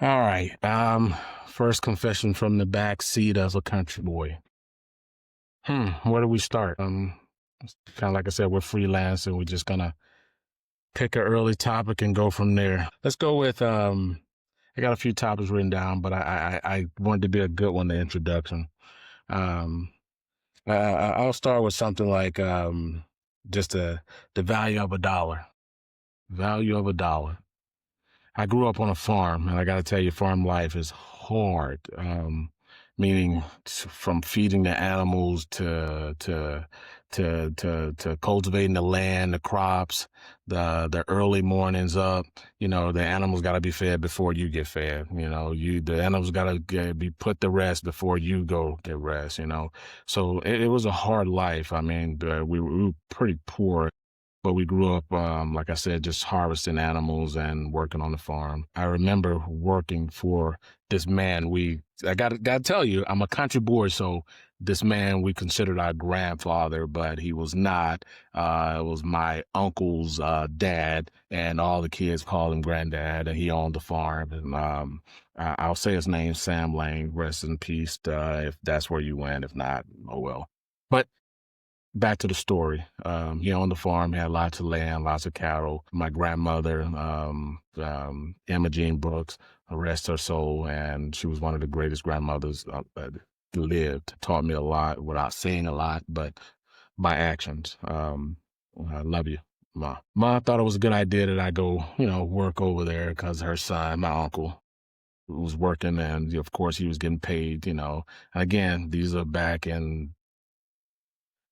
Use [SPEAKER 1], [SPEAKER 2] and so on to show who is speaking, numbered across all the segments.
[SPEAKER 1] All right. First confession from the back seat as a country boy. Where do we start? Kind of like I said, we're freelance and we're just gonna pick an early topic and go from there. Let's go with I got a few topics written down, but I wanted to be a good one, the introduction. Um I'll start with something like just the value of a dollar. Value of a dollar. I grew up on a farm, and I got to tell you, farm life is hard. Meaning from feeding the animals to cultivating the land, the crops, the early mornings up. The animals got to be fed before you get fed. The animals got to be put to rest before you go get rest. So it was a hard life. I mean, we were pretty poor, but we grew up, like I said, just harvesting animals and working on the farm. I remember working for this man. I got to tell you, I'm a country boy, so this man we considered our grandfather, but he was not. It was my uncle's dad, and all the kids called him granddad, and he owned the farm. And I'll say his name, Sam Lane. Rest in peace. If that's where you went, if not, oh well. But back to the story. He owned the farm, had lots of land, lots of cattle. My grandmother, Emma Jean Brooks, rest her soul, and she was one of the greatest grandmothers that lived. Taught me a lot without saying a lot, but by actions. I love you, Ma. Ma thought it was a good idea that I go, work over there because her son, my uncle, was working, and of course he was getting paid. And again, these are back in,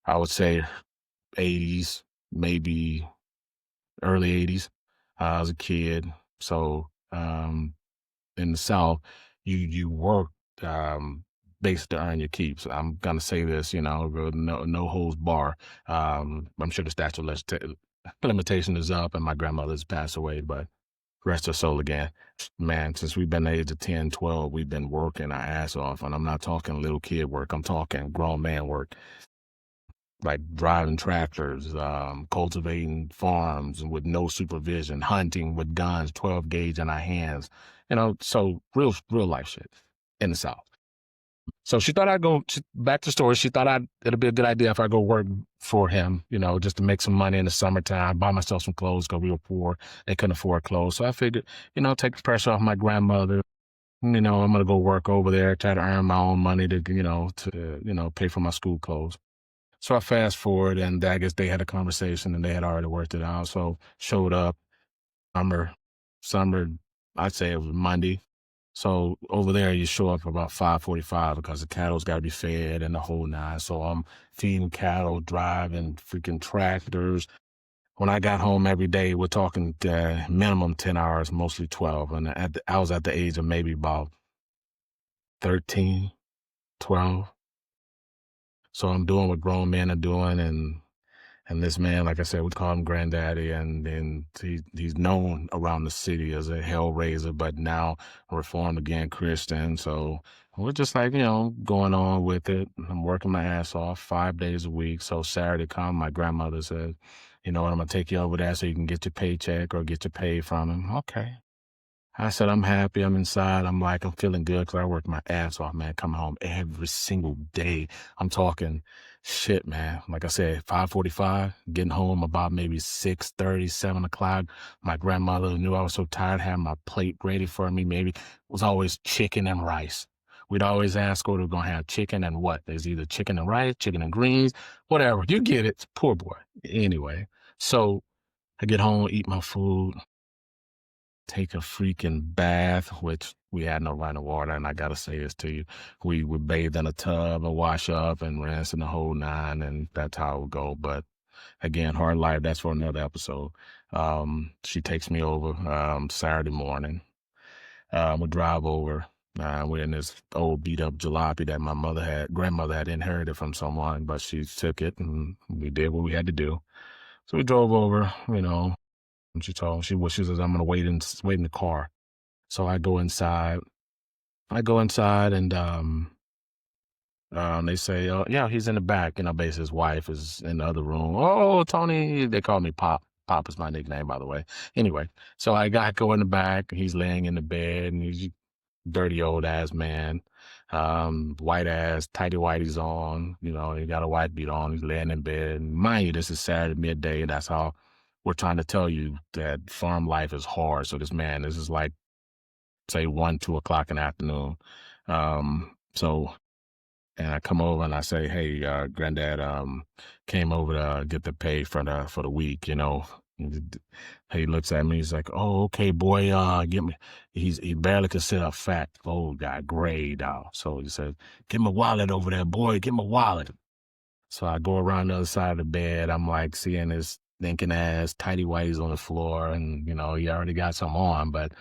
[SPEAKER 1] I would say, 80s, maybe early 80s. I was a kid. So in the South, you work basically to earn your keep. So I'm gonna say this, no holds bar. I'm sure the statute of limitation is up and my grandmother's passed away, but rest her soul again. Man, since we've been the age of 10, 12, we've been working our ass off. And I'm not talking little kid work, I'm talking grown man work, like driving tractors, cultivating farms with no supervision, hunting with guns, 12 gauge in our hands, so real life shit in the South. So she thought I'd go back to the story. She thought it'd be a good idea if I go work for him, just to make some money in the summertime, buy myself some clothes because we were poor. They couldn't afford clothes. So I figured, take the pressure off my grandmother. I'm going to go work over there, try to earn my own money to pay for my school clothes. So I fast forward, and I guess they had a conversation, and they had already worked it out. So showed up, summer, summer. I'd say it was Monday. So over there, you show up about 5:45 because the cattle's got to be fed and the whole nine. So I'm feeding cattle, driving freaking tractors. When I got home every day, we're talking minimum 10 hours, mostly 12. And I was at the age of maybe about 13, 12. So I'm doing what grown men are doing, and this man, like I said, we call him Granddaddy, and then he's known around the city as a hellraiser, but now reformed again Christian. So we're just like, going on with it. I'm working my ass off 5 days a week. So Saturday come, my grandmother said, you know what, I'm gonna take you over there so you can get your paycheck or get your pay from him. Okay. I said, I'm happy. I'm inside. I'm feeling good because I worked my ass off, man, coming home every single day. I'm talking shit, man. Like I said, 5:45, getting home about maybe 6:30, 7 o'clock. My grandmother knew I was so tired, had my plate ready for me. Maybe it was always chicken and rice. We'd always ask her, we're going to have chicken and what? There's either chicken and rice, chicken and greens, whatever. You get it. Poor boy. Anyway, so I get home, eat my food, take a freaking bath, which we had no running water. And I got to say this to you. We would bathe in a tub and wash up and rinse in the whole nine. And that's how it would go. But again, hard life, that's for another episode. She takes me over Saturday morning. We drive over. We're in this old beat up jalopy that my grandmother had inherited from someone, but she took it and we did what we had to do. So we drove over, and she says, I'm going to wait in the car. So I go inside. And they say, oh, yeah, he's in the back. Basically his wife is in the other room. Oh, Tony, they call me Pop. Pop is my nickname, by the way. Anyway, so I go in the back. He's laying in the bed, and dirty old ass man, white ass, tighty whities on, you know, he got a white beat on, he's laying in bed. And mind you, this is Saturday midday, and that's how we're trying to tell you that farm life is hard. So this is like, say 1, 2 o'clock in the afternoon. So, and I come over and I say, hey, granddad, came over to get the pay for the week, you know. He looks at me, he's like, oh, okay, boy, get me. He barely could sit up fat, old guy, gray dog. So he said, get my wallet over there, boy, get my wallet. So I go around the other side of the bed. I'm like seeing his thinking ass, tighty whities on the floor, and you know, he already got some on, but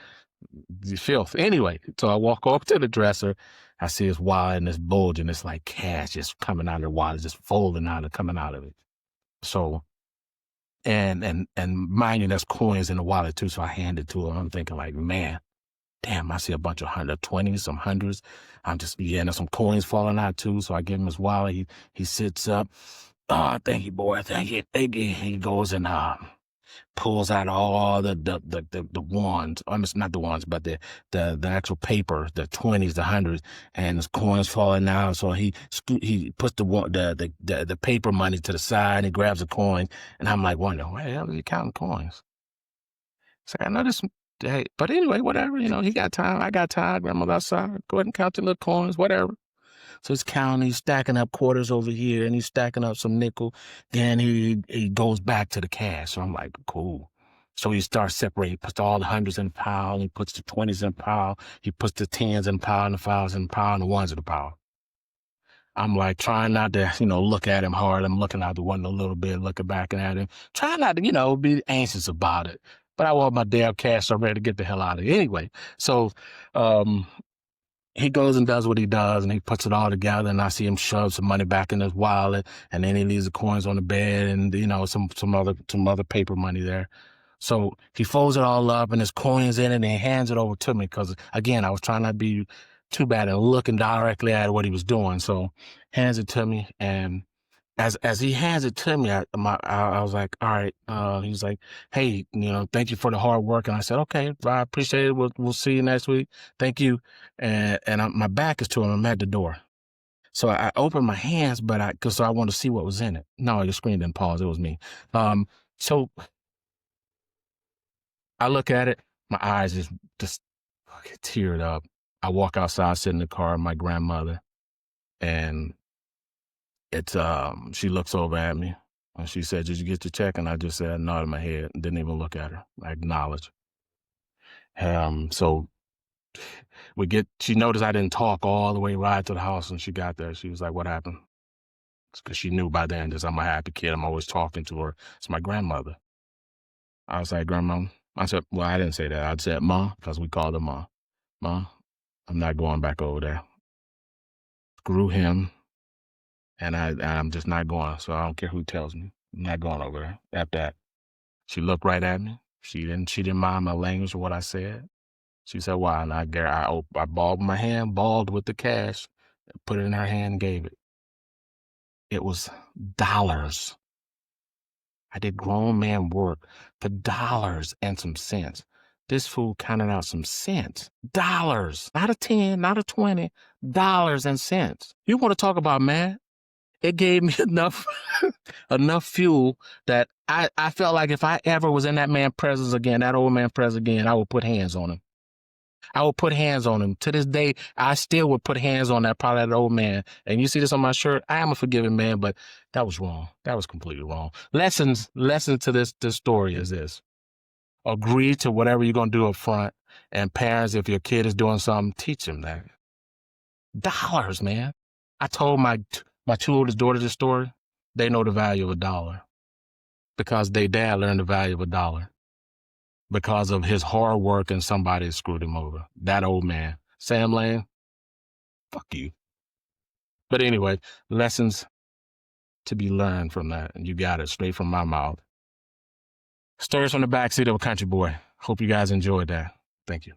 [SPEAKER 1] filth. Anyway, so I walk over to the dresser. I see his wallet and it's bulging. It's like cash just coming out of the wallet, just folding out and coming out of it. So, and mind you, there's coins in the wallet too. So I hand it to him. I'm thinking like, man, damn, I see a bunch of 120s, some hundreds. I'm just, yeah, and there's some coins falling out too. So I give him his wallet. He sits up. Oh, thank you, boy. Thank you. Thank you. He goes and pulls out all the ones, almost not the ones, but the actual paper, the 20s, the 100s, and his coins falling out. So he puts the paper money to the side, and he grabs a coin, and I'm like wondering, where the hell is he counting coins? It's like, I know this, hey, but anyway, whatever, you know, he got time, I got time, grandmother outside, go ahead and count the little coins, whatever. So he's counting, he's stacking up quarters over here, and he's stacking up some nickel. Then he goes back to the cash. So I'm like, cool. So he starts separating, puts all the hundreds in a pile, he puts the 20s in a pile, he puts the 10s in a pile, and the 5s in a pile, and the 1s in a pile. I'm like trying not to, you know, look at him hard. I'm looking out the window a little bit, looking back at him, trying not to, you know, be anxious about it. But I want my damn cash, so I'm ready to get the hell out of it. Anyway, so he goes and does what he does, and he puts it all together, and I see him shove some money back in his wallet, and then he leaves the coins on the bed, and you know, some other paper money there. So he folds it all up, and his coins in it, and he hands it over to me, because again, I was trying not to be too bad and looking directly at what he was doing. So hands it to me, and as he hands it to me, I was like, all right. He's like, hey, you know, thank you for the hard work. And I said, okay, I appreciate it. We'll see you next week. Thank you. And my back is to him. I'm at the door. So I opened my hands, but so I wanted to see what was in it. No, your screen didn't pause. It was me. So I look at it. My eyes just get teared up. I walk outside, sit in the car with my grandmother, and she looks over at me and she said, did you get your check? And I just said, I nodded my head and didn't even look at her. I acknowledged. So she noticed I didn't talk all the way right to the house, and she got there. She was like, what happened? Because she knew by then that I'm a happy kid. I'm always talking to her. It's my grandmother. I was like, Grandma. I said, well, I didn't say that. I said, Ma, because we called her Ma. Ma, I'm not going back over there. Screw him. And I'm just not going. So I don't care who tells me. I'm not going over there. After that, she looked right at me. She didn't mind my language or what I said. She said, why? And I balled my hand, balled with the cash, put it in her hand and gave it. It was dollars. I did grown man work for dollars and some cents. This fool counted out some cents. Dollars. Not a 10, not a 20. Dollars and cents. You want to talk about mad? It gave me enough fuel that I felt like if I ever was in that man's presence again, that old man's presence again, I would put hands on him. I would put hands on him. To this day, I still would put hands on that old man. And you see this on my shirt? I am a forgiving man, but that was wrong. That was completely wrong. Lesson to this story is this. Agree to whatever you're going to do up front. And parents, if your kid is doing something, teach them that. Dollars, man. I told my two oldest daughters this story. They know the value of a dollar because their dad learned the value of a dollar because of his hard work and somebody screwed him over. That old man. Sam Lane, fuck you. But anyway, lessons to be learned from that. And you got it straight from my mouth. Stories from the backseat of a country boy. Hope you guys enjoyed that. Thank you.